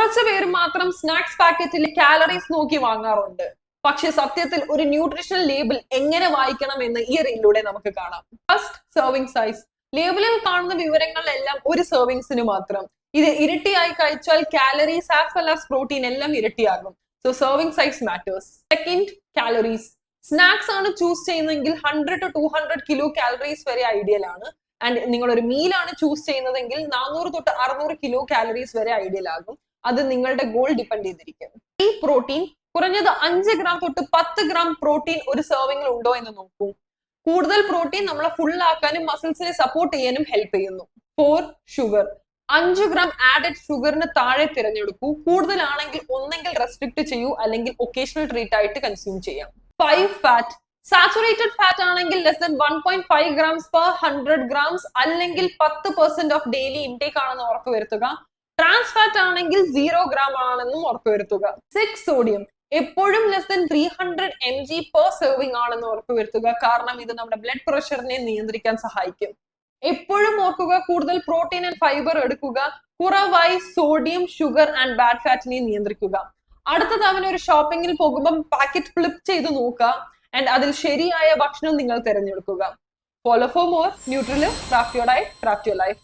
കുറച്ചു പേര് മാത്രം സ്നാക്സ് പാക്കറ്റിൽ കാലറീസ് നോക്കി വാങ്ങാറുണ്ട്. പക്ഷെ സത്യത്തിൽ ഒരു ന്യൂട്രീഷണൽ ലേബിൾ എങ്ങനെ വായിക്കണം എന്ന് ഈ റീലിലൂടെ നമുക്ക് കാണാം. First, serving size. ലേബിളിൽ കാണുന്ന വിവരങ്ങളെല്ലാം ഒരു സെർവിങ്സിന് മാത്രം. ഇത് ഇരട്ടിയായി കഴിച്ചാൽ calories as well as protein എല്ലാം ഇരട്ടിയാകും. So serving size matters. Second, calories. Snacks ആണ് ചൂസ് ചെയ്യുന്നതെങ്കിൽ 100 to 200 കിലോ കാലറീസ് വരെ ഐഡിയൽ ആണ്. ആൻഡ് നിങ്ങൾ ഒരു മീലാണ് ചൂസ് ചെയ്യുന്നതെങ്കിൽ 400 തൊട്ട് 600 കിലോ കാലറീസ് വരെ ഐഡിയൽ ആകും. അത് നിങ്ങളുടെ ഗോൾ ഡിപ്പെൻഡ് ചെയ്തിരിക്കും. ഈ പ്രോട്ടീൻ കുറഞ്ഞത് 5 ഗ്രാം തൊട്ട് 10 ഗ്രാം പ്രോട്ടീൻ ഒരു സെർവിംഗിൽ ഉണ്ടോ എന്ന് നോക്കൂ. കൂടുതൽ പ്രോട്ടീൻ നമ്മളെ ഫുൾ ആക്കാനും മസിൽസിനെ സപ്പോർട്ട് ചെയ്യാനും ഹെൽപ്പ് ചെയ്യുന്നു. 4, ഷുഗർ. 5 ഗ്രാം ആഡഡ് ഷുഗറിന് താഴെ തിരഞ്ഞെടുക്കൂ. കൂടുതലാണെങ്കിൽ ഒന്നെങ്കിൽ റെസ്ട്രിക്ട് ചെയ്യൂ, അല്ലെങ്കിൽ ഒക്കേഷണൽ ട്രീറ്റ് ആയിട്ട് കൺസ്യൂം ചെയ്യാം. 5, ഫാറ്റ്. സാച്ചുറേറ്റഡ് ഫാറ്റ് ആണെങ്കിൽ less than 1.5 grams per 100 grams അല്ലെങ്കിൽ 10% ഓഫ് ഡെയിലി ഇൻടേക്ക് ആണെന്ന് ഉറപ്പുവരുത്തുക. ട്രാൻസ് ഫാറ്റ് ആണെങ്കിൽ 0 ഗ്രാം ആണെന്നും ഉറപ്പുവരുത്തുക. 6, സോഡിയം. എപ്പോഴും less than 300 mg per serving ആണെന്ന് ഉറപ്പുവരുത്തുക. കാരണം ഇത് നമ്മുടെ ബ്ലഡ് പ്രഷറിനെ നിയന്ത്രിക്കാൻ സഹായിക്കും. എപ്പോഴും ഓർക്കുക, കൂടുതൽ പ്രോട്ടീൻ ആൻഡ് ഫൈബർ എടുക്കുക. കുറവായി സോഡിയം, ഷുഗർ ആൻഡ് ബാഡ് ഫാറ്റിനെ നിയന്ത്രിക്കുക. അടുത്ത തവണ ഒരു ഷോപ്പിംഗിൽ പോകുമ്പോൾ പാക്കറ്റ് ഫ്ലിപ്പ് ചെയ്ത് നോക്കുക ആൻഡ് അതിൽ ശരിയായ ഭക്ഷണം നിങ്ങൾ തിരഞ്ഞെടുക്കുക. Follow for more Nutriliv. Craft your diet, craft your life.